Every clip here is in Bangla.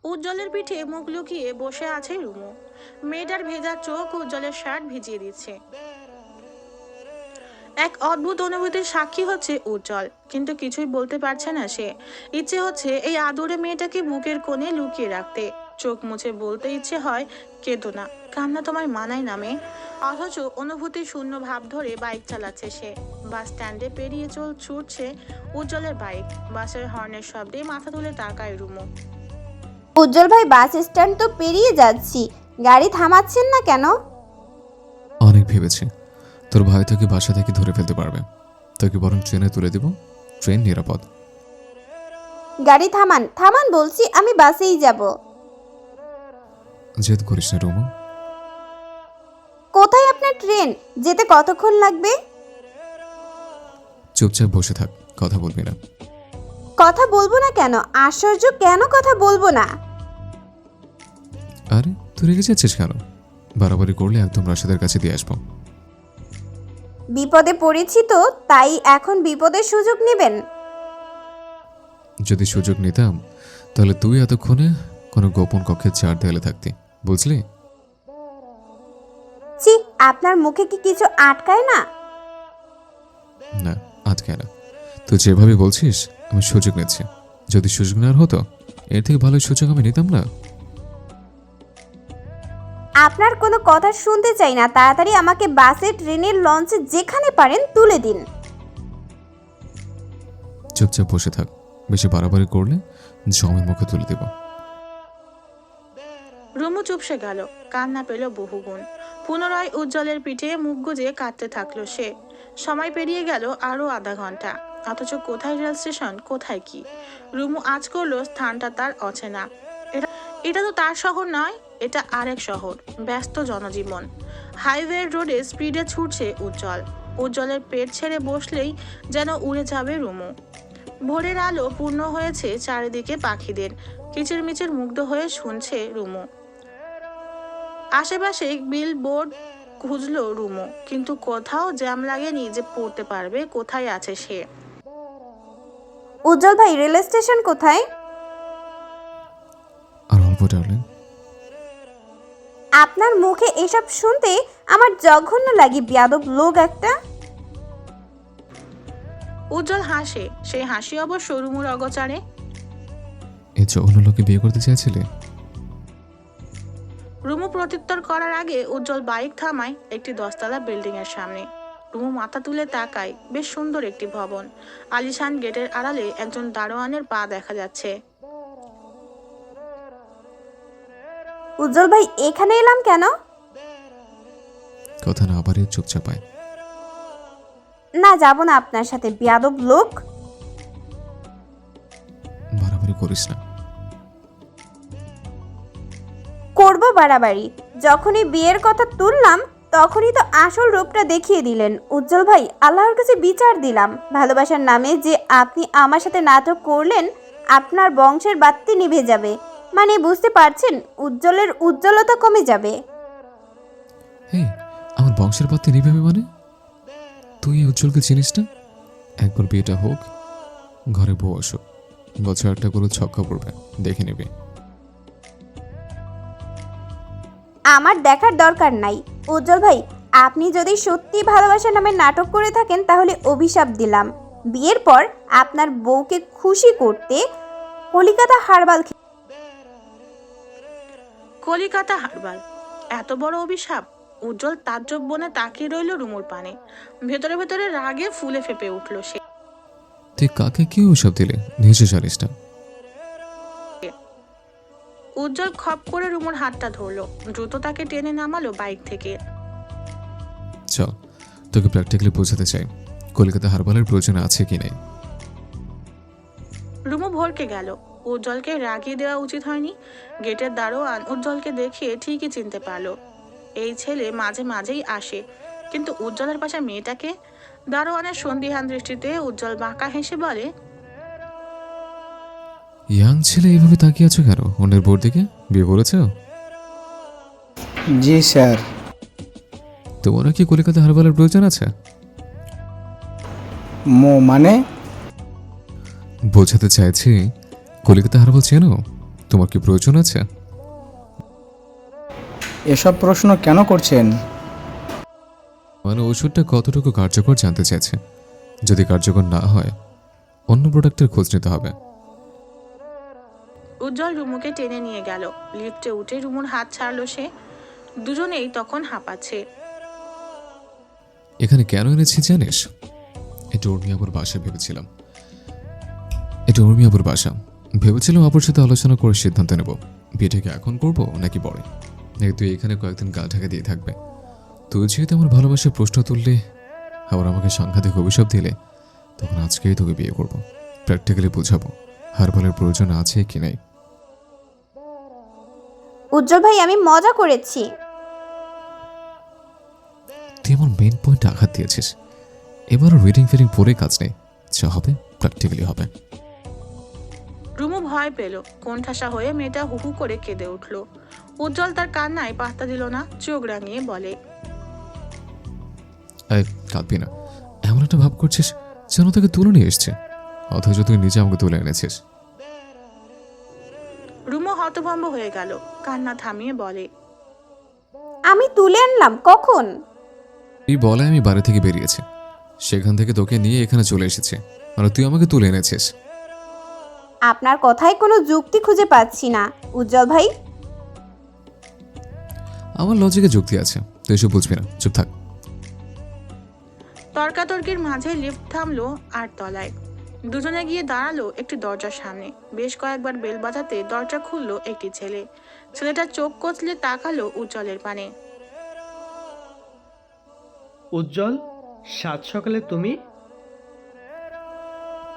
উজ্জ্বলের পিঠে মুখ লুকিয়ে বসে আছে রুমু। মেয়েটার ভেজা চোখ উজ্জ্বলের শার্ট ভিজিয়ে দিচ্ছে। এক অদ্ভুত অনুভূতির সাক্ষী হচ্ছে উজ্জ্বল, কিন্তু কিছুই বলতে পারছে না সে। ইচ্ছে হচ্ছে এই আদুরে মেয়েটাকে বুকের কোণে লুকিয়ে রাখতে। চোখ মুছে বলতে ইচ্ছে হয়, কেঁদো না, কান্না তোমায় মানায় না মেয়ে। অথচ অনুভূতি শূন্য ভাব ধরে বাইক চালাচ্ছে সে। বাস স্ট্যান্ডে পেরিয়ে ছুটছে উজ্জ্বলের বাইক। বাসের হর্নের শব্দে মাথা তুলে তাকায় রুমু। উজ্জ্বল ভাই, বাস স্ট্যান্ড তো পেরিয়ে যাচ্ছি, গাড়ি থামাচ্ছেন না কেন? অনেক ভেবেছি, তোর ভাই তোকে বাসা থেকে ধরে ফেলতে পারবে, তোকে বরং ট্রেনে তুলে দিব, ট্রেন নিরাপদ। গাড়ি থামান, থামান বলছি, আমি বাসেই যাব। জেদ করিস না রুমু। কোথায় আপনার ট্রেন? যেতে কতক্ষণ লাগবে? চুপচাপ বসে থাক, কথা বলবি না। কথা বলবো না কেন? আশ্চর্য, কেন কথা বলবো না? আরে তুই রেগে যাচ্ছিস কেন? বাড়াবাড়ি করলে একদম রাশেদের কাছে দিয়ে আসবো। বিপদে পড়েছি তো, তাই এখন বিপদের সুযোগ নেবেন? যদি সুযোগ নিতাম তাহলে তুই এতক্ষণে কোনো গোপন কক্ষের চার দেয়ালে থাকতি, বুঝলি? ছি, আপনার মুখে কি কিছু আটকায় না? না, আটকে না। তুই যেভাবে বলছিস আমি সুযোগ নিচ্ছি। যদি সুযোগ নেওয়ার হতো এর থেকে ভালো সুযোগ আমি নিতাম না। আপনার কোনো কথা শুনতে চাই না, তাড়াতাড়ি আমাকে বাসে, ট্রেনের, লঞ্চে যেখানে পারেন তুলে দিন। চুপচাপ বসে থাক, বেশি বাড়াবাড়ি করলে জমি মুখে তুলে দেব। রুমু চুপসে গেল, কান্না পেল বহুগুণ। পুনরায় উজ্জ্বলের পিঠে মুখ গুজে কাঁদতে থাকলো সে। সময় পেরিয়ে গেল আরো আধা ঘন্টা, অথচ কোথায় রেল স্টেশন, কোথায় কি? রুমু আজ করলো স্থানটা তার অচেনা। এটা এটা তো তার শহর নয়, এটা আরেক শহর, ব্যস্ত জনজীবন। হাইওয়ে রোডে স্পিডে ছুটছে উজ্জ্বল। উজ্জ্বলের পেট ছেড়ে বসলেই যেন উড়ে যাবে রুমু। ভোরের আলো পূর্ণ হয়েছে চারিদিকে পাখিদের কিচিরমিচির, মুগ্ধ হয়ে শুনছে রুমু। আশেপাশে বিল বোর্ড খুঁজলো রুমু, কিন্তু কোথাও জ্যাম লাগেনি যে পড়তে পারবে কোথায় আছে সে। উজ্জ্বল ভাই, রেল স্টেশন কোথায়? আর অল্প ডার্লিং। আপনার মুখে এসব শুনতে আমার জঘন্য লাগে, বেয়াদব লোক একটা। উজ্জ্বল হাসে, সেই হাসি অবশ্য রুমুর অগোচরে। এই জঘন্য লোকে বিয়ে করতে চাইছিলে? রুমু প্রত্যুত্তর করার আগে উজ্জ্বল বাইক থামায় একটি 10তলা বিল্ডিং এর সামনে। রুমু মাথা তুলে তাকায়, বেশ সুন্দর একটি ভবন। আলিশান গেটের আড়ালে একজন দারোয়ানের পা দেখা যাচ্ছে। উজ্জ্বল ভাই, এখানে এলাম কেন? কথা না বাড়িয়ে চুপচাপ আয়। না, যাব না আপনার সাথে, বেয়াদব লোক। বাড়াবাড়ি করিস না। করব বাড়াবাড়ি? যখনই বিয়ের কথা তুললাম তখনই তো আসল রূপটা দেখিয়ে দিলেন। উজ্জ্বল ভাই, আল্লাহর কাছে বিচার দিলাম, ভালোবাসার নামে যে আপনি আমার সাথে নাটক করলেন, আপনার বংশের বাতি নিভে যাবে। মানে বুঝতে পারছেন, উজ্জ্বলের উজ্জ্বলতা কমে যাবে। এই, আমার বংশের বাতি নিভাবে মানে? তুই এই উজ্জ্বলকে চিনিস না? একবার বিয়েটা হোক, ঘরে বউ আসুক, বছর একটা করে ছক্কা পড়বে, দেখে নিবি। আমার দেখার দরকার নাই। উজ্জ্বল ভাই, আপনি যদি সত্যি ভালোবাসার নামে নাটক করে থাকেন তাহলে অভিশাপ দিলাম, বিয়ের পর আপনার বউকে খুশি করতে কলিকাতা হারবাল। কলিকাতা হারবাল? এত বড় অভিশাপ! উজ্জ্বল তাজ্জব বনে তাকিয়ে রইল রুমুর পানে। ভেতরে ভেতরে রাগে ফুলে ফেপে উঠল সে। তুই কাকে কি ওসব দিলে, নিজে জানিস না? উজ্জ্বল খপ করে রুমুর হাতটা ধরলো, দ্রুত তাকে টেনে নামালো বাইক থেকে। চল, তোকে প্র্যাকটিক্যালি বোঝাতে চাই কলকাতা হারবালের প্রয়োজন আছে কি নাই। রুমু ভরকে গেল। উজ্জ্বলকে রাগিয়ে দেওয়া উচিত হয়নি। গেটের দারোয়ান উজ্জ্বলকে দেখে ঠিকই চিনতে পারলো। এই ছেলে মাঝে মাঝেই আসে, কিন্তু উজ্জ্বলের পাশে মেয়েটাকে দারোয়ানের সন্দিহান দৃষ্টিতে উজ্জ্বল বাঁকা হেসে বলে, ইয়াং ছেলে এইভাবে তাকিয়ে আছো কেন? অন্যের বোর দিকে বিয়ে করেছো? জি স্যার। তোমার কি কলিকাতা হারবালের প্রয়োজন আছে? মানে? বোঝাতে চাইছি, কলিকাতা হারবাল চেনো? তোমার কি প্রয়োজন আছে? এসব প্রশ্ন কেন করছেন? মানে ওষুধটা কতটুকু কার্যকর জানতে চাইছে। যদি কার্যকর না হয় অন্য প্রোডাক্টের খোঁজ নিতে হবে। উজ্জ্বল রুমুকে টেনে নিয়ে গেল। লিফটে উঠে রুমুর হাত ছাড়লো সে। দুজনেই তখন হাঁপাচ্ছে। এখানে কেন এনেছি জানিস? এটা উর্মিয়াপুর বাসা ভেবেছিলাম। ভেবেছিলাম আপুর সাথে আলোচনা করে সিদ্ধান্ত নেব বিয়েটাকে এখন করব নাকি পরে। তুই এখানে কয়েকদিন গা ঢাকা দিয়ে থাকবে। তুই যেহেতু আমার ভালোবাসার প্রশ্ন তুললে, আবার আমাকে সাংঘাতিক অভিশাপ দিলে, তখন আজকেই তোকে বিয়ে করব। প্র্যাকটিক্যালি বুঝাবো হারবালের প্রয়োজন আছে কি নাই। উজ্জ্বল ভাই, আমি মজা করেছি। তুই আমার মেইন পয়েন্টে আঘাত দিয়েছিস। এবারও রিডিং ফিডিং পরে কাজ নেই, যা হবে প্র্যাকটিক্যালি হবে। রুমু ভয় পেল। কোণঠাসা হয়ে মেয়েটা হুহু করে কেঁদে উঠল। উজ্জ্বল তার কান্নায় পাত্তা দিল না, চোখ রাঙিয়ে বলে, এই কাঁদবি না। এমন একটা ভাব করছিস যেন তোকে তুলে নিয়ে এসছে, অথচ তুই নিজে আমাকে তুলে এনেছিস। রুমু হতভম্ব হয়ে গেল। কান্না থামিয়ে বলে, আমি তুলে আনলাম কখন? এই বলে আমি বাড়ি থেকে বেরিয়েছি, সেখান থেকে তোকে নিয়ে এখানে চলে এসেছে, আর তুই আমাকে তুলে এনেছিস। আপনার কথায় কোনো যুক্তি খুঁজে পাচ্ছি না উজ্জ্বল ভাই। আমার লজিকে যুক্তি আছে, তুই এসব বুঝবি না, চুপ থাক। তর্কাতর্কির মাঝে লিফট থামলো 8 তলায়। দুজনে গিয়ে দাঁড়ালো একটি দরজার সামনে। বেশ কয়েকবার বেল বাজাতে দরজা খুললো একটি ছেলে। ছেলেটা চোখ কচলে তাকালো উজ্জ্বলের পানে। উজ্জ্বল, সাত সকালে তুমি?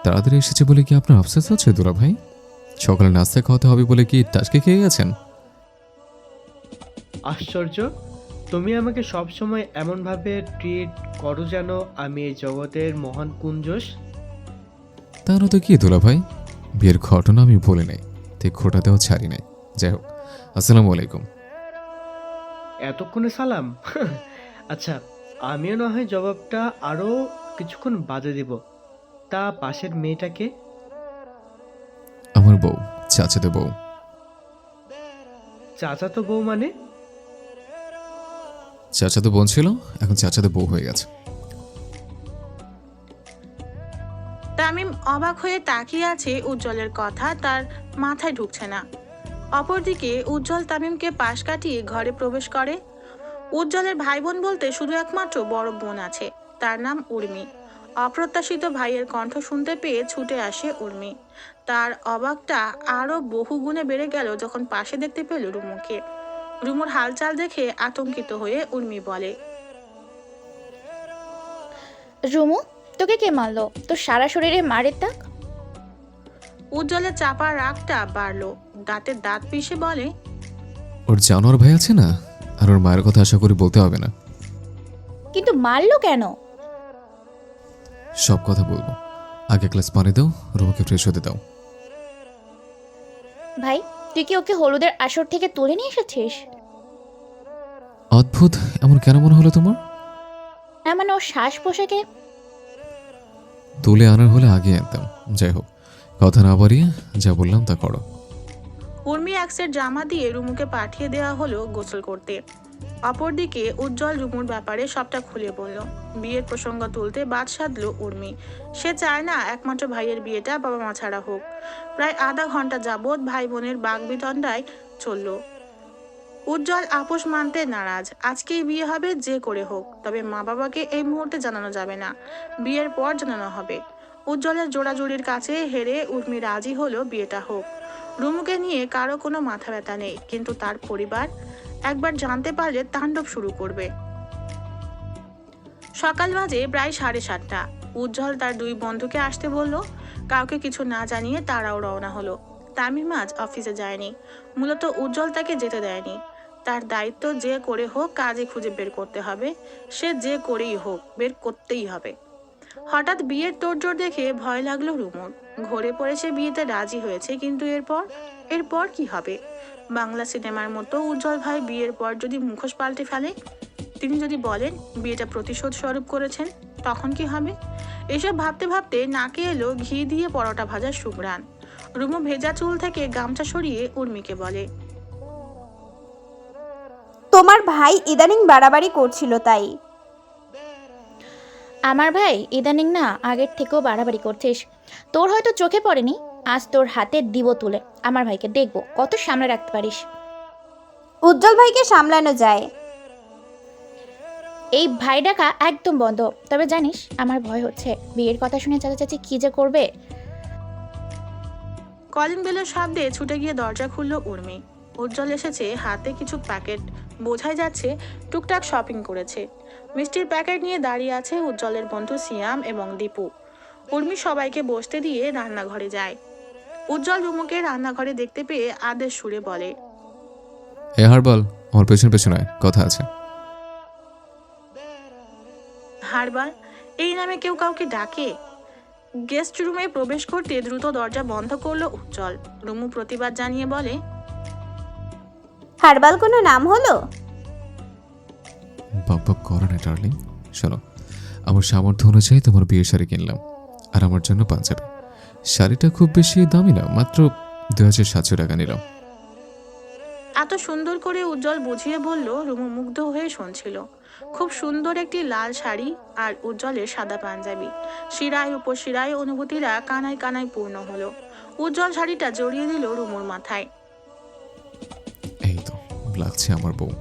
তাড়াতাড়ি এসেছে বলে কি আপনার আফসোস আছে দুলা ভাই? সকালে নাস্তা খাওয়াতে হবে বলে কি টাসকে খেয়ে গেছেন? আশ্চর্য, তুমি আমাকে সবসময় এমনভাবে ট্রিট করো যেন আমি এই জগতের মহান কুঞ্জস। তা না তো কি দুলা ভাই, বিয়ের ঘটনা আমি বলে নাই, তাই খোটাতেও ছাড়ি নাই। যাই হোক, আসসালামু আলাইকুম। এতক্ষণে সালাম? আচ্ছা, আমিও না হয় জবাবটা আরও কিছুক্ষণ বাদে দেব। তা পাশের মেয়েটাকে? আমার বউ, চাচাতে বউ। চাচাতো বউ মানে? চাচাতে বোন ছিল, এখন চাচাতে বউ হয়ে গেছে। তামিম অবাক হয়ে তাকিয়ে আছে উজ্জ্বলের কথা তার মাথায় ঢুকছে না। অপরদিকে উজ্জ্বল তামিমকে পাশ কাটিয়ে ঘরে প্রবেশ করে। উজ্জ্বলের ভাই বোন বলতে শুধু একমাত্র বড় বোন আছে, তার নাম উর্মি। অপ্রত্যাশিত ভাইয়ের কণ্ঠ শুনতে পেয়ে ছুটে আসে উর্মি। তার অবাকটা আরো বহুগুণে বেড়ে গেল যখন পাশে দেখতে পেল রুমুকে। রুমুর হালচাল দেখে আতঙ্কিত হয়ে উর্মি বলে, রুমু, তোকে কে মারলো? তোর সারা শরীরে মারের দাগ। উজ্জ্বলের চাপা রাগটা বাড়লো। দাঁতে দাঁত পিষে বলে, ওর জানোয়ার ভাই আছে না, আর ওর মায়ের কথা আশা করি বলতে হবে না। কিন্তু মারলো কেন? সব কথা বলবো, আগে গ্লাস পানি দাও, রুমুকে ফ্রেশ হতে দাও। ভাই, তুই কি ওকে হলুদের আসর থেকে তুলে নিয়ে এসেছিস? অদ্ভুত, এমন কেন মনে হলো তোমার? না মানে ওর শ্বাস পোশাকে। তুলে আনার হলে আগে আনতাম। যাই হোক, কথা না বাড়িয়ে যা বললাম তা করো। উর্মি এক সেট জামা দিয়ে রুমুকে পাঠিয়ে দেওয়া হলো গোসল করতে। অপরদিকে উজ্জ্বল রুমুর ব্যাপারে সবটা খুলে বলল। বিয়ের প্রসঙ্গ তুলতে বাদ সাধলো উর্মি। সে চায় না একমাত্র ভাইয়ের বিয়েটা বাবা মা ছাড়া হোক। প্রায় আধা ঘন্টা যাবৎ ভাই বোনের বাগবিতণ্ডায় চলল। উজ্জ্বল আপোষ মানতে নারাজ। আজকেই বিয়ে হবে যে করে হোক, তবে মা বাবাকে এই মুহূর্তে জানানো যাবে না, বিয়ের পর জানানো হবে। উজ্জ্বলের জোড়াজুড়ির কাছে হেরে উর্মি রাজি হলো বিয়েটা হোক। রুমুকে নিয়ে কারো কোনো মাথা ব্যথা নেই, কিন্তু তার পরিবার একবার জানতে পারলে তাণ্ডব শুরু করবে। সকাল বাজে প্রায় 7:30। উজ্জ্বল তার 2 বন্ধুকে আসতে বলল। কাউকে কিছু না জানিয়ে তারাও রওনা হলো। তামিম আজ অফিসে যায়নি। মূলত উজ্জ্বল তাকে যেতে দেয়নি। তার দায়িত্ব যে করে হোক কাজে খুঁজে বের করতে হবে। সে যে করেই হোক বের করতেই হবে। হঠাৎ বিয়ের তোড়জোড় দেখে ভয় লাগলো রুমুর। ঘরে পড়ে সে বিয়েতে রাজি হয়েছে, কিন্তু এরপর কি হবে? বাংলা সিনেমার মতো উজ্জ্বল ভাই বিয়ের পর যদি মুখোশ পাল্টে ফেলে, তিনি যদি বলেন বিয়েটা প্রতিশোধ স্বরূপ করেছেন, তখন কি হবে? এসব ভাবতে ভাবতে নাকে এলো ঘি দিয়ে পরোটা ভাজার সুঘ্রাণ। রুমু ভেজা চুল থেকে গামছা সরিয়ে উর্মিকে বলে, তোমার ভাই ইদানিং বাড়াবাড়ি করছিল তাই। আমার ভাই ইদানিং না আগের থেকেও বাড়াবাড়ি করছিস। তোর হয়তো চোখে পড়েনি, আজ তোর হাতে দিব তুলে। আমার ভাইকে দেখবো কত সামনে রাখতে পারিস। উজ্জ্বল ভাইকে সামলানো যায়। এই ভাই ডাকা একদম বন্ধ। তবে জানিস আমার ভয় হচ্ছে, বিয়ের কথা শুনে চাচা কি যে করবে। কলিং বেলের শব্দে ছুটে গিয়ে দরজা খুলল উর্মি। উজ্জ্বল এসেছে, হাতে কিছু প্যাকেট, বোঝাই যাচ্ছে টুকটাক শপিং করেছে। মিষ্টির প্যাকেট নিয়ে দাঁড়িয়ে আছে উজ্জ্বলের বন্ধু সিয়াম এবং দীপু। উর্মি সবাইকে বসতে দিয়ে রান্নাঘরে যায়। উজ্জ্বল রুমুকে রান্নাঘরে দেখতে পেয়ে আদেশ সুরে বলে, এ হারবাল, আমার পেছন পেছনে আয়, কথা আছে। হারবাল, এই নামে কেউ কাউকে ডাকে? গেস্ট রুমে প্রবেশ করতে দ্রুত দরজা বন্ধ করলো উজ্জ্বল। রুমু প্রতিবাদ জানিয়ে বলে, হারবাল কোনো নাম হলো? বাপ করো না ডার্লিং। শোনো, আমার সামর্থ্য অনুযায়ী তোমার বিয়ের শাড়ি কিনলাম, আর আমার জন্য পাঞ্জাবি। শাড়িটা খুব বেশি দামি না, মাত্র 2700 টাকা নিলাম। এত সুন্দর করে উজ্জ্বল বুঝিয়ে বলল, রুমু মুগ্ধ হয়ে শুনছিল। খুব সুন্দর একটি লাল শাড়ি আর উজ্জ্বলের সাদা পাঞ্জাবি, শিরায় উপর শিরায় অনুভূতিরা কানায় কানায় পূর্ণ হলো। উজ্জ্বল শাড়িটা জড়িয়ে দিল রুমুর মাথায়। এই তো লাগছে আমার বউ।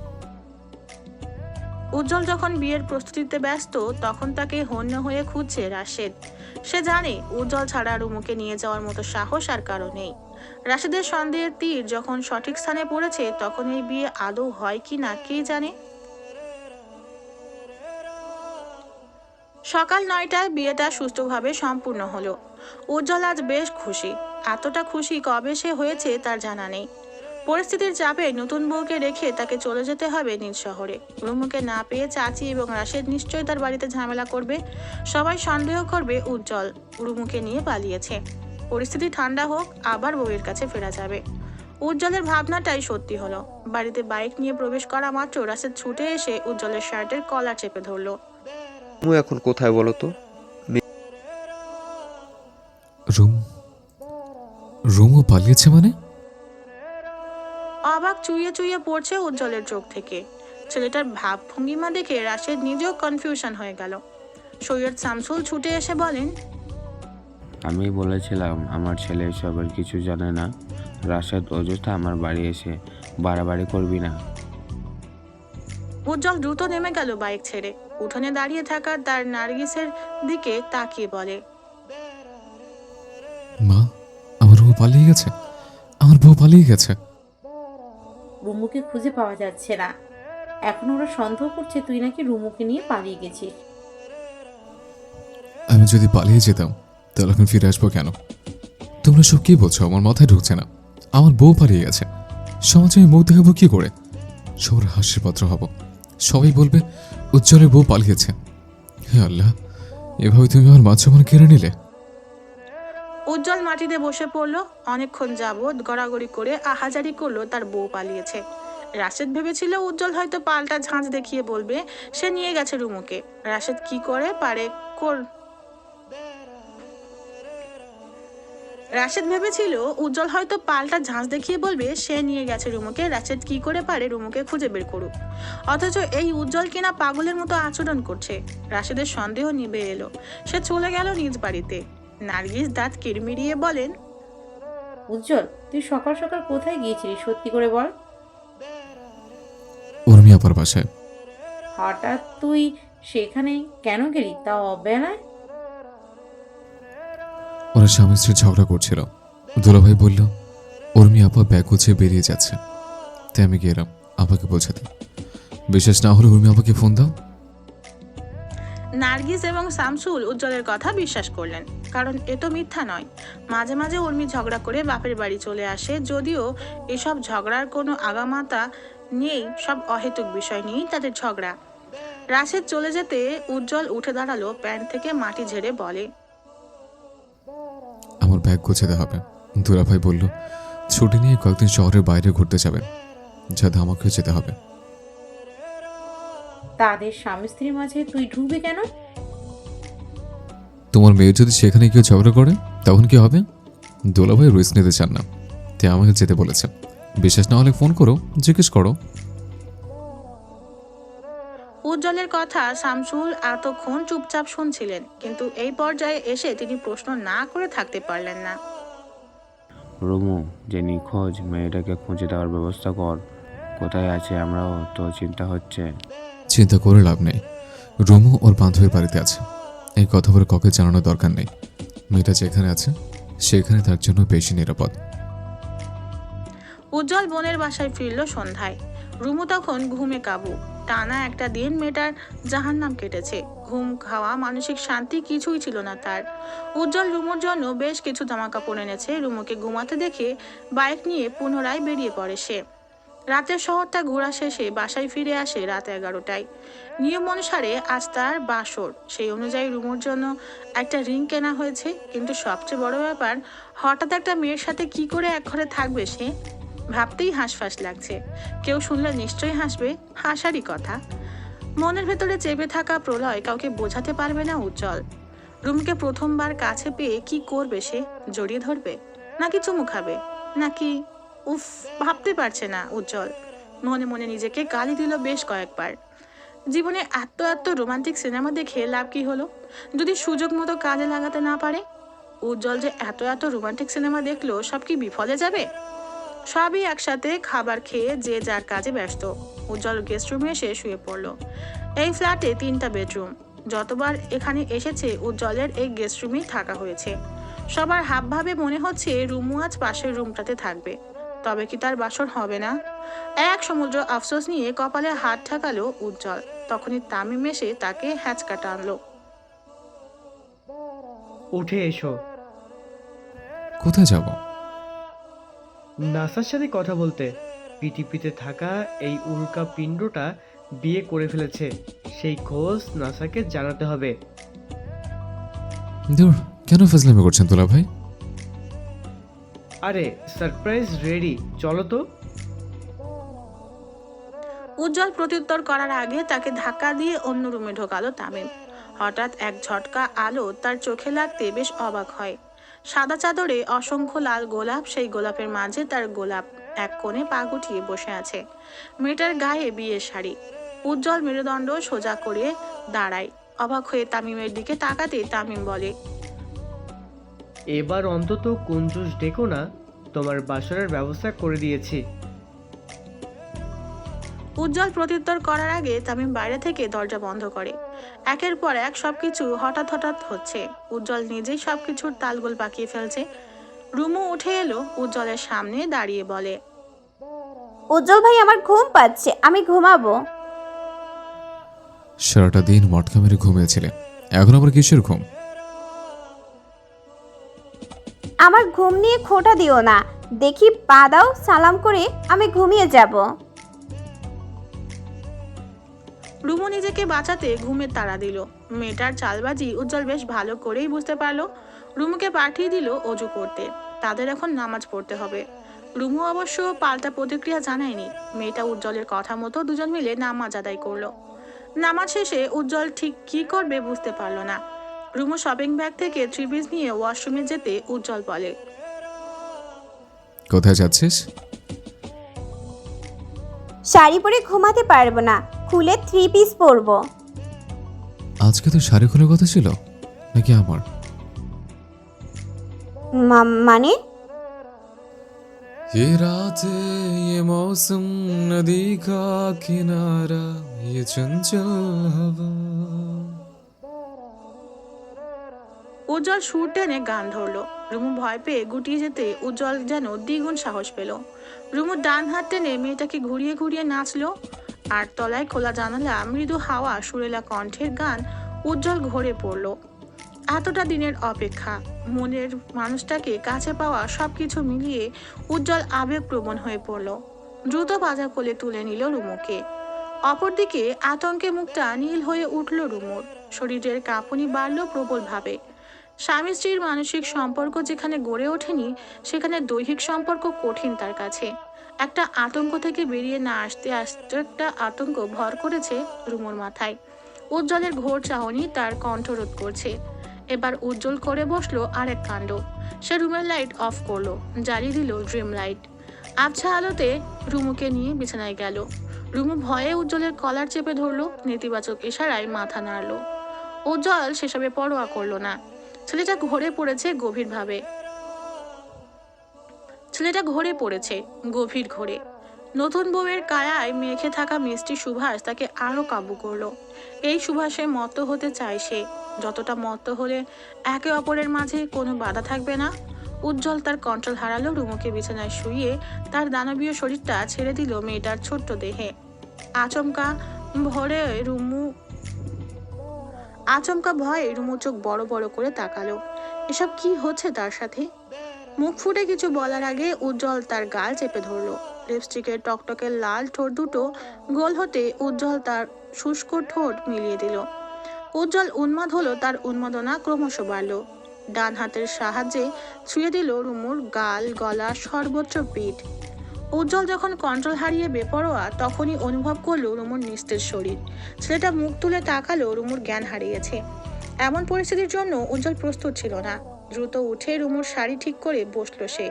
উজ্জ্বল যখন বিয়ের প্রস্তুতিতে ব্যস্ত, তখন তাকে হন্য হয়ে খুঁজছে রাশেদ। সে জানে উজ্জ্বল ছাড়া রুমুকে নিয়ে যাওয়ার মতো সাহস আর কারো নেই। রাশেদের সন্দেহের তীর যখন সঠিক স্থানে পড়েছে, তখন এই বিয়ে আদৌ হয় কি না কে জানে। সকাল 9টায় বিয়েটা সুষ্ঠুভাবে সম্পূর্ণ হলো। উজ্জ্বল আজ বেশ খুশি। এতটা খুশি কবে সে হয়েছে তার জানা নেই। পরিস্থিতির চাপে নতুন বউকে রেখে তাকে চলে যেতে হবে নিজ শহরে। রুমুকে না পেয়ে চাচি এবং রাশেদ নিশ্চয়ই তার বাড়িতে ঝামেলা করবে। সবাই সন্দেহ করবে উজ্জ্বল রুমুকে নিয়ে পালিয়েছে। পরিস্থিতি ঠান্ডা হোক, আবার বউয়ের কাছে ফেরা যাবে। উজ্জ্বলের ভাবনাটাই সত্যি হলো। বাড়িতে বাইক নিয়ে প্রবেশ করা মাত্র রাশেদ ছুটে এসে উজ্জ্বলের শার্টের কলার চেপে ধরলো। তুমি এখন কোথায় বলো তো? রুমও পালিয়েছে মানে? অবাক চুইয়ে চুইয়ে পড়ছে উজ্জ্বলের চোখ থেকে। ছেলেটার ভাব ভঙ্গিমা দেখে রাশেদ নিজেও কনফিউশন হয়ে গেল। সৈয়দ শামসুল ছুটে এসে বলেন, আমি বলেছিলাম আমার ছেলে এসবের কিছু জানে না। রাশেদ অযথা আমার বাড়ি এসে বাড়াবাড়ি করবি না। উজ্জ্বল দ্রুত নেমে গেল বাইক ছেড়ে। উঠোনে দাঁড়িয়ে থাকা তার নার্গিসের দিকে তাকিয়ে বলে, মা, আমার বউ পালিয়ে গেছে, আমার বউ পালিয়ে গেছে। রুমুকে খুঁজে পাওয়া যাচ্ছে না। এখন ওরা সন্দেহ করছে তুই নাকি রুমুকে নিয়ে পালিয়ে গেছিস। আমি যদি পালিয়ে যেতাম তাহলে এখন ফিরে আসবো কেন? তোমরা সব কি বলছো? আমার মাথায় ঢুকছে না। আমার বউ পালিয়ে গেছে, সমাজে আমি মুখ দেখাবো কি করে? সবার হাসির পাত্র হব, সবাই বলবে উজ্জ্বলের বউ পালিয়েছে। হে আল্লাহ, এভাবে তুমি আমার মাঝে মনে কেড়ে নিলে। উজ্জ্বল মাটিতে বসে পড়লো। অনেকক্ষণ যাবৎ গড়াগড়ি করে আহাজারি করলো তার বউ পালিয়েছে। রাশেদ ভেবেছিল উজ্জ্বল হয়তো পাল্টা ঝাঁজ দেখিয়ে বলবে সে নিয়ে গেছে রুমুকে। রাশেদ কি করে পারে রাশেদ ভেবেছিল উজ্জ্বল হয়তো পাল্টা ঝাঁজ দেখিয়ে বলবে সে নিয়ে গেছে রুমুকে। রাশেদ কি করে পারে রুমুকে খুঁজে বের করুক। অথচ এই উজ্জ্বল কিনা পাগলের মতো আচরণ করছে। রাশেদের সন্দেহ নিভে এলো। সে চলে গেল নিজ বাড়িতে। নার্গিস দাঁত কিরমিরিয়ে বলেন, উজ্জ্বল, তুই সকাল সকাল কোথায় গিয়েছিলি সত্যি করে বল। উর্মি আপার বাসায়। হঠাৎ তুই সেখানে কেন গেলি, তাও অবেলায়? ওরা স্বামী স্ত্রী ঝগড়া করছিল। দুলাভাই বলল উর্মি আপা ব্যাগ গুছিয়ে বেরিয়ে যাচ্ছে, তাই আমি গেলাম আপাকে বোঝাতে। বিশ্বাস না হলে উর্মি আপাকে ফোন দাও। নার্গিস এবং শামসুল উজ্জ্বলের কথা বিশ্বাস করলেন, কারণ এ তো মিথ্যা নয়। মাঝে মাঝে উর্মি ঝগড়া করে বাপের বাড়ি চলে আসে, যদিও এসব ঝগড়ার কোনো আগামাতা নেই। সব অহেতুক বিষয় নিয়েই তাদের ঝগড়া। রাশেদ চলে যেতে উজ্জ্বল উঠে দাঁড়ালো, প্যান্ট থেকে মাটি ঝেড়ে বলে, আমার ব্যাগ গোছাতে হবে। দুলাভাই বলল ছুটি নিয়ে কয়েকদিন শহরের বাইরে ঘুরতে যাবেন, যাতে আমাকেও যেতে হবে। তাদের স্বামী স্ত্রীর মাঝে তুই ঢুকবি কেন? তোমার মেয়ে যদি সেখানে কেউ ঝগড়া করে তখন কি হবে? দুলাভাই রিস্ক নিতে চান না, তাই আমাকে যেতে বলেছে। বিশ্বাস না হলে ফোন করো, জিজ্ঞেস করো। উজ্জ্বলের কথা শামসুল এতক্ষণ চুপচাপ শুনছিলেন, কিন্তু এই পর্যায়ে এসে তিনি প্রশ্ন না করে থাকতে পারলেন না। রুমু, যে নিখোঁজ মেয়েটাকে খুঁজে দেওয়ার ব্যবস্থা কর। কোথায় আছে আমরাও তো চিন্তা হচ্ছে। চিন্তা করে লাভ নেই, রুমু ওর বান্ধবীর বাড়িতে আছে। এই কথা বলে কাউকে জানানোর দরকার নেই। মেয়েটা যেখানে আছে সেখানে তার জন্য বেশি নিরাপদ। উজ্জ্বল বোনের বাসায় ফিরল সন্ধ্যায়। রুমু তখন ঘুমে কাবু। টানা একটা দিন মেয়েটার জাহান্নাম কেটেছে। ঘুম খাওয়া মানসিক শান্তি কিছুই ছিল না তার। উজ্জ্বল রুমুর জন্য বেশ কিছু জামাকাপড় এনেছে। রুমুকে ঘুমাতে দেখে বাইক নিয়ে পুনরায় বেরিয়ে পড়ে সে। রাতের শহরটা ঘোরা শেষে বাসায় ফিরে আসে রাত 11টায়। নিয়ম অনুসারে আজ তার বাসর। সেই অনুযায়ী রুমুর জন্য একটা রিং কেনা হয়েছে, কিন্তু সবচেয়ে বড় ব্যাপার, হঠাৎ একটা মেয়ের সাথে কি করে এক ঘরে থাকবে সে। ভাবতেই হাঁসফাঁস লাগছে। কেউ শুনলে নিশ্চয়ই হাসবে, হাসারই কথা। মনের ভেতরে চেপে থাকা প্রলয় কাউকে বোঝাতে পারবে না উজ্জ্বল। রুমকে প্রথমবার কাছে পেয়ে কি করবে সে? জড়িয়ে ধরবে, নাকি চুমু খাবে, নাকি উফ, ভাবতে পারছে না উজ্জ্বল। মনে মনে নিজেকে গালি দিল বেশ কয়েকবার। জীবনে এত এত রোমান্টিক সিনেমা দেখে লাভ কি হলো যদি সুযোগ মতো কাজে লাগাতে না পারে? উজ্জ্বল যে এত এত রোমান্টিক সিনেমা দেখলো, সব কি বিফলে যাবে? সবই একসাথে খাবার খেয়ে যে যার কাজে ব্যস্ত। উজ্জ্বল গেস্ট রুমে এসে শুয়ে পড়ল। এই ফ্ল্যাটে 3টা বেডরুম। যতবার এখানে এসেছে উজ্জ্বলের এই গেস্ট রুমেই থাকা হয়েছে। সবার হাবভাবে মনে হচ্ছে রুমু আজ পাশের রুমটাতে থাকবে। তবে কি তার বাসর হবে না? এক সমুদ্র আফসোস নিয়ে কপালে হাত ঠেকালো উজ্জ্বল। তখনই তামিম এসে তাকে হ্যাচকা টানলো। উঠে এসো। কোথায় যাব? নাসার সাথে কথা বলতে। পৃথিবীতে থাকা এই উল্কা পিণ্ডটা বিয়ে করে ফেলেছে, সেই খোঁজ নাসাকে জানাতে হবে। দূর, কেন ফাজলামি করছেন দুলাভাই? আরে সারপ্রাইজ রেডি, চলো তো। উজ্জ্বল প্রত্যুত্তর করার আগে তাকে ধাক্কা দিয়ে অন্য রুমে ঢোকালো তামিম। হঠাৎ এক ঝটকা আলো তার চোখে লাগতে বেশ অবাক হয়। সাদা চাদরে অসংখ্য লাল গোলাপ, সেই গোলাপের মাঝে তার গোলাপ এক কোণে পা গুটিয়ে বসে আছে। মেয়েটার গায়ে বিয়ের শাড়ি। উজ্জ্বল মেরুদণ্ড সোজা করে দাঁড়ায়। অবাক হয়ে তামিমের দিকে তাকাতে তামিম বলে, এবার অন্তত কুঞ্জুস ডেকো না, তোমার বাসরের ব্যবস্থা করে দিয়েছি। উজ্জ্বল প্রত্যুত্তর করার আগে তামিম বাইরে থেকে দরজা বন্ধ করে। একের পর এক সবকিছু হঠাৎ হঠাৎ হচ্ছে। উজ্জ্বল নিজেই সবকিছুর তালগোল পাকিয়ে ফেলছে। রুমু উঠে এলো উজ্জ্বলের সামনে দাঁড়িয়ে বলে, উজ্জ্বল ভাই, আমার ঘুম পাচ্ছে, আমি ঘুমাবো। সারাটা দিন মটকা মেরে ঘুমিয়েছিলে, এখন আবার কিসের ঘুম? আমার ঘুম নিয়ে খোঁটা দিও না। দেখি পা দাও, সালাম করে আমি ঘুমিয়ে যাব। রুমু নিজেকে বাঁচাতে ঘুমের তাড়া দিল। মেয়েটার চালবাজি উজ্জ্বল বেশ ভালো করেই বুঝতে পারলো। রুমুকে পাঠিয়ে দিল অজু করতে। তাদের এখন নামাজ পড়তে হবে। রুমু অবশ্য পাল্টা প্রতিক্রিয়া জানায়নি। মেয়েটা উজ্জ্বলের কথা মতো দুজন মিলে নামাজ আদায় করলো। নামাজ শেষে উজ্জ্বল ঠিক কি করবে বুঝতে পারলো না। রুমু শপিং ব্যাগ থেকে 3 পিস নিয়ে ওয়াশরুমে যেতে উজ্জ্বল বলে, কোথায় যাচ্ছিস? শাড়ি পরে ঘুমাতে পারবো না, খুলে 3 পিস পরবো। আজকে তো শাড়ি খোলার কথা ছিল, নাকি আমার? মানে ये रातें ये मौसम नदी का किनारा ये चंचल हवा। উজ্জ্বল সুর টেনে গান ধরলো। রুমু ভয় পেয়ে গুটিয়ে যেতে উজ্জ্বল যেন দ্বিগুণ সাহস পেল। রুমু ডান হাত টেনে মেয়েটাকে ঘুরিয়ে ঘুরিয়ে নাচলো। আর তলায় খোলা জানালা, মৃদু হাওয়া, সুরেলা কণ্ঠের গান। উজ্জ্বল ঘরে পড়ল। এতটা দিনের অপেক্ষা, মনের মানুষটাকে কাছে পাওয়া, সবকিছু মিলিয়ে উজ্জ্বল আবেগপ্রবণ হয়ে পড়ল। দ্রুত বাজা কোলে তুলে নিল রুমুকে। অপরদিকে আতঙ্কে মুখটা নীল হয়ে উঠল রুমুর। শরীরের কাঁপুনি বাড়ল প্রবলভাবে। স্বামী স্ত্রীর মানসিক সম্পর্ক যেখানে গড়ে ওঠেনি, সেখানে দৈহিক সম্পর্ক কঠিন তার কাছে। একটা আতঙ্ক থেকে বেরিয়ে না আসতে আসতে একটা আতঙ্ক ভর করেছে রুমুর মাথায়। উজ্জ্বলের ঘোর চাহনি তার কণ্ঠরোধ করছে। এবার উজ্জ্বল করে বসলো আরেক কাণ্ড। সে রুমের লাইট অফ করলো, জ্বালিয়ে দিল ড্রিম লাইট। আবছা আলোতে রুমুকে নিয়ে বিছানায় গেল। রুমু ভয়ে উজ্জ্বলের কলার চেপে ধরলো, নেতিবাচক ইশারায় মাথা নাড়ল। উজ্জ্বল সেসবে পরোয়া করলো না। ছেলেটা ঘরে পড়েছে গভীরভাবে। ছেলেটা ঘরে পড়েছে গভীর ঘোরে। নতুন বউয়ের কায়ায় মেখে থাকা মিষ্টি সুভাষ তাকে আরো কাবু করলো। এই সুভাষে মত্ত হতে চায় সে, যতটা মত্ত হলে একে অপরের মাঝে কোনো বাধা থাকবে না। উজ্জ্বল তার কন্ট্রোল হারালো, রুমুকে বিছানায় শুইয়ে তার দানবীয় শরীরটা ছেড়ে দিল মেয়েটার ছোট্ট দেহে। আচমকা ভয়ে রুমু চোখ বড় বড় করে তাকালো। এসব কি হচ্ছে তার সাথে? মুখ ফুটে কিছু বলার আগে উজ্জ্বল তার গাল চেপে ধরলো। লিপস্টিকের টকটকে লাল ঠোঁট দুটো গোল হতে উজ্জ্বল তার শুষ্ক ঠোঁট মিলিয়ে দিল। উজ্জ্বল উন্মাদ হলো, তার উন্মাদনা ক্রমশ বাড়ল। ডান হাতের সাহায্যে ছুঁয়ে দিল রুমুর গাল, গলা, সর্বোচ্চ পিঠ। উজ্জ্বল যখন কন্ট্রোল হারিয়ে বেপরোয়া, তখনই অনুভব করলো রুমুর নিস্তেজ শরীর। ছেলেটা মুখ তুলে তাকালো, রুমুর জ্ঞান হারিয়েছে। এমন পরিস্থিতির জন্য উজ্জ্বল প্রস্তুত ছিল না। দ্রুত উঠে রুমুর শাড়ি ঠিক করে বসলো সে।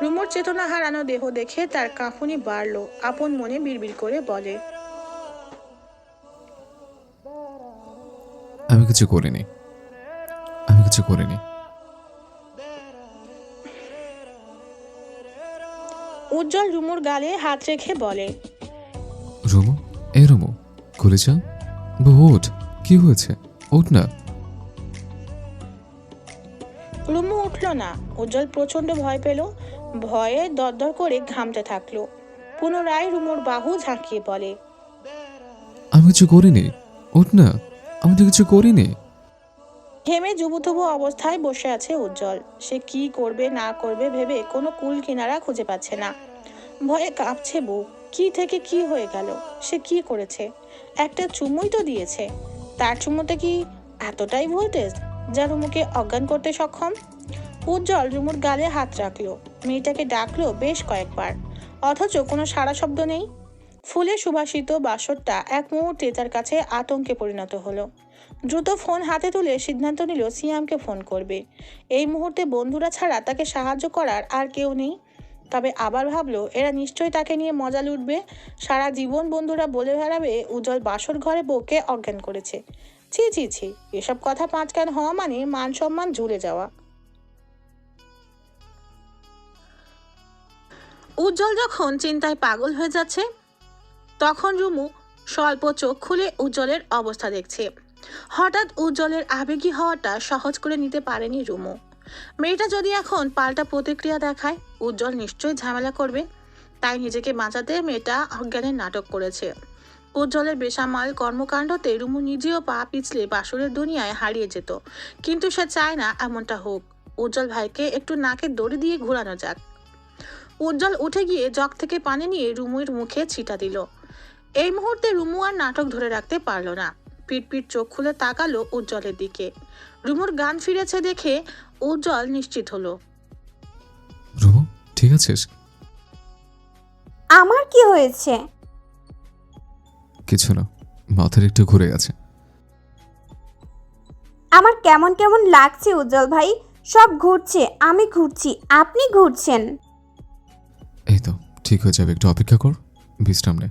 রুমুর চেতনা হারানো দেহ দেখে তার কাঁপুনি বাড়লো। আপন মনে বিড়বিড় করে বলে, আমি কিছু করিনি, আমি কিছু করিনি। উজ্জ্বল রুমুর গালে হাত রেখে বলে, রুমু, এ রুমু, খুলে যা। ওঠ, কি হয়েছে? ওঠ না। রুমু উঠল না। উজ্জ্বল প্রচন্ড ভয় পেল। ভয়ে দরদর করে ঘামতে থাকলো। পুনরায় রুমুর বাহু ঝাঁকিয়ে বলে, আমি কিছু করিনি, ওঠ না, আমি তো কিছু করিনি। ঘেমে জুবুথুবু অবস্থায় বসে আছে উজ্জ্বল। সে কি করবে না করবে ভেবে কোনো কুল কিনারা খুঁজে পাচ্ছে না। ভয়ে কাঁপছে বুক। কি থেকে কি হয়ে গেল? সে কি করেছে? একটা চুমুই তো দিয়েছে। তার চুমুতে কি এতটাই ভোল্টেজ যা রুমুকে অজ্ঞান করতে সক্ষম? উজ্জ্বল রুমুর গালে হাত রাখলো, মেয়েটাকে ডাকলো বেশ কয়েকবার, অথচ কোনো সাড়া শব্দ নেই। ফুলে সুবাসিত বাসরটা এক মুহূর্তে তার কাছে আতঙ্কে পরিণত হলো। দ্রুত ফোন হাতে তুলে সিদ্ধান্ত নিল সিয়ামকে ফোন করবে। এই মুহূর্তে বন্ধুরা ছাড়া তাকে সাহায্য করার আর কেউ নেই। তবে আবার ভাবলো, এরা নিশ্চয়ই তাকে নিয়ে মজা লুটবে। সারা জীবন বন্ধুরা বলে বেড়াবে উজ্জ্বল বাসর ঘরে বউকে অজ্ঞান করেছে। ছি ছি ছি, এসব কথা পাঁচ কান হওয়া মানে মান সম্মান ঝুলে যাওয়া। উজ্জ্বল যখন চিন্তায় পাগল হয়ে যাচ্ছে, তখন রুমু স্বল্প চোখ খুলে উজ্জ্বলের অবস্থা দেখছে। হঠাৎ উজ্জ্বলের আবেগী হওয়াটা সহজ করে নিতে পারেনি রুমু। মেয়েটা যদি এখন পাল্টা প্রতিক্রিয়া দেখায়, উজ্জ্বল নিশ্চয়ই ঝামেলা করবে। তাই নিজেকে বাঁচাতে মেয়েটা অজ্ঞানের নাটক করেছে। উজ্জ্বলের বেসামাল কর্মকাণ্ডতে রুমু নিজেও পা পিছলে বাসরের দুনিয়ায় হারিয়ে যেত। কিন্তু সে চায় না এমনটা হোক। উজ্জ্বল ভাইকে একটু নাকে দড়ি দিয়ে ঘোরানো যাক। উজ্জ্বল উঠে গিয়ে জগ থেকে পানি নিয়ে রুমুর মুখে ছিটা দিল। এই মুহূর্তে রুমু আর নাটক ধরে রাখতে পারল না। পিট চোখ খুলে তাকালো উজ্জ্বলের দিকে। রুমুর গান ফিরেছে দেখে উজ্জ্বল নিশ্চিত হলো। রুমু, ঠিক আছিস? আমার কি হয়েছে? কিছু না, মাথার একটু ঘুরে গেছে। আমার কেমন কেমন লাগছে উজ্জ্বল ভাই। সব ঘুরছে, আমি ঘুরছি, আপনি ঘুরছেন। এই তো ঠিক হয়ে যাবে, একটু অপেক্ষা কর, বিশ্রাম নে।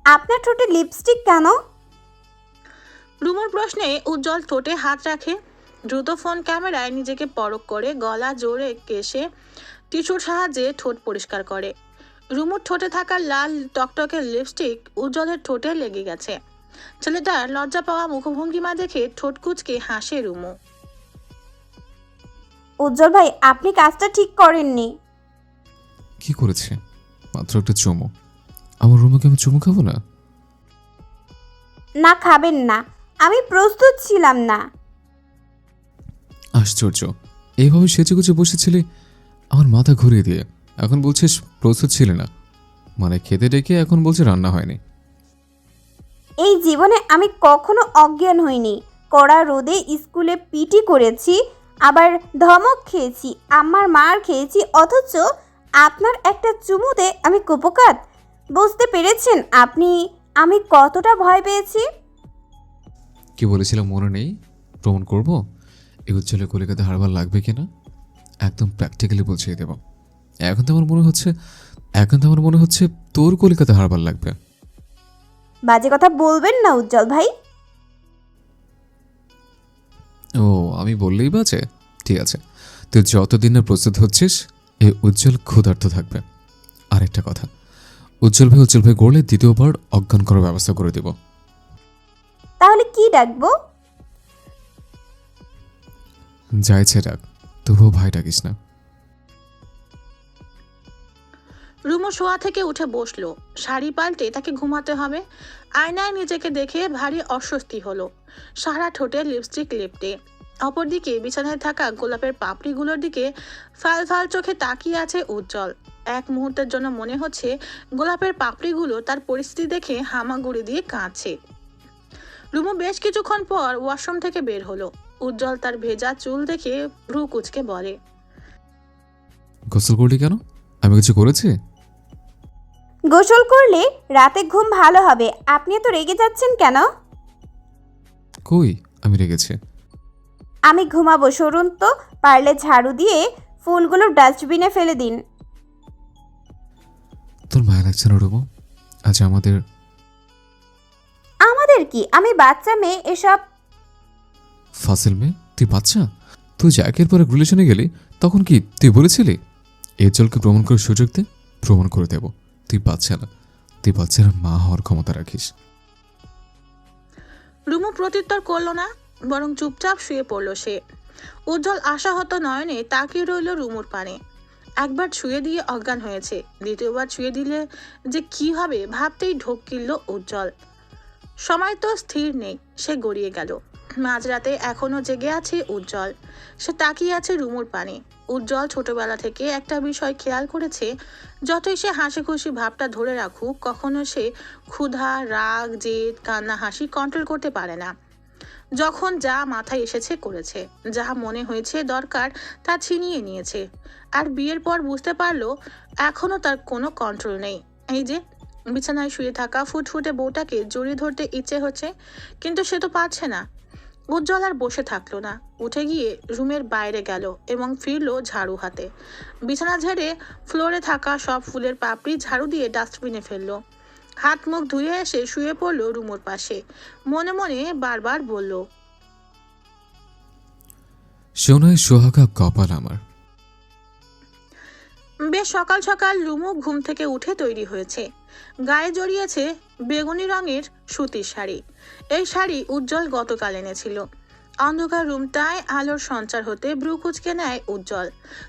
আপনার ঠোঁটে লিপস্টিক কেন? রুমুর প্রশ্নে উজ্জ্বল ঠোঁটে হাত রাখে। দ্রুত ফোন ক্যামেরায় নিজেকে পরখ করে গলা জোরে কেশে টিস্যুর সাহায্যে ঠোঁট পরিষ্কার করে। রুমুর ঠোঁটে থাকা লাল টকটকে লিপস্টিক উজ্জ্বলের ঠোঁটে লেগে গেছে। ছেলেটার লজ্জা পাওয়া মুখভঙ্গিমা দেখে ঠোঁট কুঁচকে হাসে রুমু। উজ্জ্বল ভাই, আপনি কাজটা ঠিক করেননি। কি করেছে? মাত্র একটা চুমু। আমার রুমুকে আমি চুমু খাবো না? না, খাবেন না, আমি প্রস্তুত ছিলাম না। আশ্চর্য, এইভাবে সেচে গুছে বসেছিলি আমার মাথা ঘুরিয়ে দিয়ে, এখন বলছিস প্রস্তুত ছিলে না? মানে খেতে ডেকে এখন বলছে রান্না হয়নি। এই জীবনে আমি কখনো অজ্ঞান হইনি। কড়া রোদে স্কুলে পিটি করেছি, আবার ধমক খেয়েছি, আমার মার খেয়েছি, অথচ আপনার একটা চুমুতে আমি কুপোকাত। বুঝতে পেরেছেন আপনি আমি কতটা ভয় পেয়েছি? কি বলেছিলাম মনে নেই? প্রমাণ করব এই উজ্জ্বলে কলিকাতা হারবার লাগবে কিনা, একদম প্র্যাকটিক্যালি বুঝিয়ে দেব। এখন তো আমার মনে হচ্ছে তোর কলিকাতা হারবার লাগবে। বাজে কথা বলবেন না উজ্জ্বল ভাই। ও, আমি বললেই বাজে? ঠিক আছে, তুই যতদিন না প্রস্তুত হচ্ছিস এই উজ্জ্বল ক্ষুধার্ত থাকবে। আরেকটা কথা, উজ্জ্বল ভাই গড়লে দ্বিতীয়বার অজ্ঞান করার ব্যবস্থা করে দেব। তাহলে কি ডাকবো? যাইছে ডাক, তবুও ভাই ডাকিস না। রুমু শোয়া থেকে উঠে বসলো। শাড়ি পাল্টে তাকে ঘুমাতে হবে। আয়নায় নিজেকে দেখে ভারী অস্বস্তি হলো। সারা ঠোঁটে লিপস্টিক লেপটে, অপরদিকে বিছানায় থাকা গোলাপের পাপড়িগুলোর দিকে ফাল ফাল চোখে তাকিয়ে আছে উজ্জ্বল। এক মুহূর্তের জন্য মনে হচ্ছে গোলাপের পাপড়িগুলো তার পরিস্থিতি দেখে হামাগুড়ি দিয়ে কাঁদছে। রুমু বেশ কিছুক্ষণ পর ওয়াশরুম থেকে বের হলো। উজ্জ্বল তার ভেজা চুল দেখে ভ্রু কুঁচকে বলে, গোসল করলি কেন? আমি কিছু করেছি? গোসল করলে রাতে ঘুম ভালো হবে। আপনি এত রেগে যাচ্ছেন কেন? কই আমি রেগেছি? আমি ঘুমাবো, সরুন তো। পারলে ঝাড়ু দিয়ে ফুলগুলো ডাস্টবিনে ফেলে দিন। তোর মায়া লাগছে না রুমু? আজ আমাদের কি? আমি বাচ্চা মেয়ে, এসব ফাসিল মেয়ে? তুই বাচ্চা? তুই যে একের পর এক রিলেশনে গেলি, তখন কি তুই বলেছিলি এই জলকে প্রমাণ করে সুযোগ দে, প্রমাণ করে দেব তুই বাচ্চা না, তুই বাচ্চার মা হওয়ার ক্ষমতা রাখিস। রুমু প্রত্যুত্তর করলো না, বরং চুপচাপ শুয়ে পড়ল সে। উজ্জ্বল আশাহত নয়নে তাকিয়ে রইল রুমুর পানে। একবার ছুঁয়ে দিয়ে অজ্ঞান হয়েছে, দ্বিতীয়বার ছুঁয়ে দিলে যে কি হবে ভাবতেই ঢোক কিনল উজ্জ্বল। সময় তো স্থির নেই, সে গড়িয়ে গেল। মাঝরাতে এখনো জেগে আছে উজ্জ্বল। সে তাকিয়ে আছে রুমুর পানে। উজ্জ্বল ছোটবেলা থেকে একটা বিষয় খেয়াল করেছে, যতই সে হাসি খুশি ভাবটা ধরে রাখুক, কখনো সে ক্ষুধা, রাগ, জেদ, কান্না, হাসি কন্ট্রোল করতে পারে না। যখন যা মাথায় এসেছে করেছে, যা মনে হয়েছে দরকার তা ছিনিয়ে নিয়েছে। আর বিয়ের পর বুঝতে পারলো এখনো তার কোনো কন্ট্রোল নেই। এই যে বিছানায় শুয়ে থাকা ফুটফুটে বউটাকে জড়িয়ে ধরতে ইচ্ছে হচ্ছে, কিন্তু সে তো পারছে না। উজ্জ্বল আর বসে থাকলো না, উঠে গিয়ে রুমের বাইরে গেল এবং ফিরলো ঝাড়ু হাতে। বিছানা ঝেড়ে ফ্লোরে থাকা সব ফুলের পাপড়ি ঝাড়ু দিয়ে ডাস্টবিনে ফেললো। হাত মুখ ধুয়ে এসে শুয়ে পড়লো রুমুর পাশে। মনে মনে বারবার বলল, সোনায় সোহাগা কপাল আমার। বেশ সকাল সকাল রুমু ঘুম থেকে উঠে তৈরি হয়েছে। গায়ে জড়িয়েছে বেগুনি রঙের সুতির শাড়ি। এই শাড়ি উজ্জ্বল গতকাল এনেছিল। অন্ধকার রুমটায় আলোর সঞ্চার হতে ভ্রু কুঁচকে নেয় উজ্জ্বল।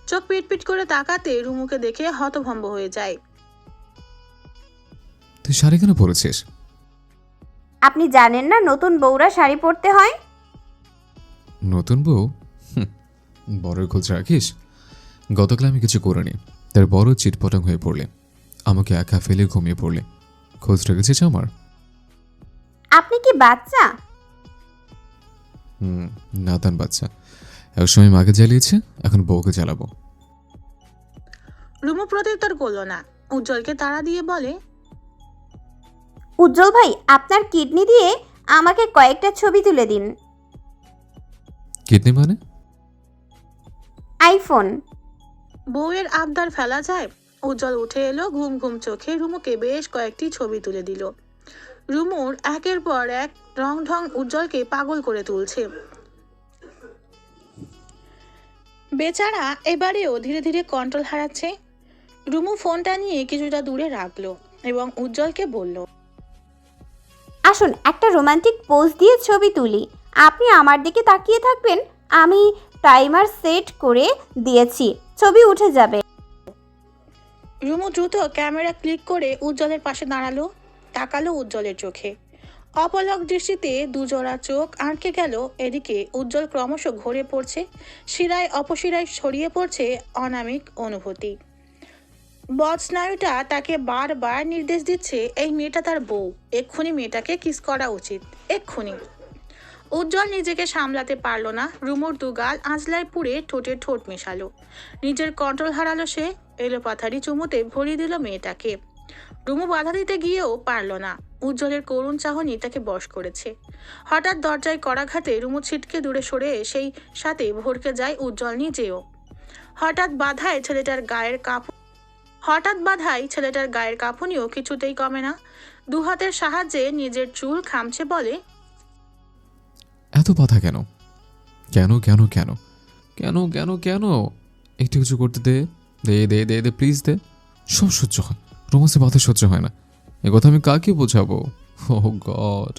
চোখ পিটপিট করে তাকাতে রুমুকে দেখে হতভম্ব হয়ে যায়। তুই শাড়ি কেন পরেছিস? আপনি জানেন না নতুন বউরা শাড়ি পরতে হয়? নতুন বউ? বড় খোঁজ রাখিস। গতকাল আমি কিছু করিনি, তার বড় চিটপটাং হয়ে পড়লে, আমাকে একা ফেলে ঘুমিয়ে পড়লে। খোঁজ রেখেছিস আমার? আপনি কি বাচ্চা? নাতান বাচ্চা। একসময় মাকে জ্বালিয়েছে, এখন বউকে জ্বালাবো। রুমু প্রত্যুত্তর করলো না, উজ্জ্বলকে তাড়া দিয়ে বলে, উজ্জ্বল ভাই, আপনার কিডনি দিয়ে আমাকে কয়েকটা ছবি তুলে দিন। কিডনি মানে? আইফোন। বউয়ের আবদার ফেলা যায়? উজ্জ্বল উঠে এলো ঘুম ঘুম চোখে, রুমুকে বেশ কয়েকটি ছবি তুলে দিল। রুমুর একের পর এক রং ঢং উজ্জ্বলকে পাগল করে তুলছে। বেচারা এবারেও ধীরে ধীরে কন্ট্রোল হারাচ্ছে। রুমু ফোনটা নিয়ে কিছুটা দূরে রাখলো এবং উজ্জ্বলকে বলল, আসুন একটা রোমান্টিক পোজ দিয়ে ছবি তুলি। আপনি আমার দিকে তাকিয়ে থাকবেন, আমি টাইমার সেট করে দিয়েছি, ছবি উঠে যাবে। রুমু দ্রুত ক্যামেরা ক্লিক করে উজ্জ্বলের পাশে দাঁড়ালো, তাকালো উজ্জ্বলের চোখে। অপলক দৃষ্টিতে দুজোড়া চোখ আটকে গেল। এদিকে উজ্জ্বল ক্রমশ ঘরে পড়ছে, শিরায় অপশিরায় ছড়িয়ে পড়ছে অনামিক অনুভূতি। বদস্নায়ুটা তাকে বারবার নির্দেশ দিচ্ছে এই মেয়েটা তার বউ, এক্ষুনি মেয়েটাকে কিস করা উচিত, এক্ষুনি। উজ্জ্বল নিজেকে সামলাতে পারল না, রুমুর দুগাল আঁচলায় পুড়ে ঠোঁটে ঠোঁট মেশালো। নিজের কন্ট্রোল হারালো সে, এলোপাথারি চুমুতে ভরিয়ে দিল মেয়েটাকে। রুমু বাধা দিতে গিয়েও পারল না, উজ্জ্বলের করুণ চাহনি তাকে বশ করেছে। হঠাৎ দরজায় করাঘাতে রুমু ছিটকে দূরে সরে, সেই সাথে ভরকে যায় উজ্জ্বল নিজেও। হঠাৎ বাধায় ছেলেটার গায়ের কাঁপুনিও কিছুতেই কমে না। দুহাতের সাহায্যে নিজের চুল খামছে, বলে, এত বাধা কেন? কেন কেন কেন কেন কেন কেন? একটু কিছু করতে দে, দে দে দে দে প্লিজ দে। সব সহ্য হয়, রোমান্সে বাধা সহ্য হয় না। এ কথা আমি কাকে বোঝাবো? ও গড।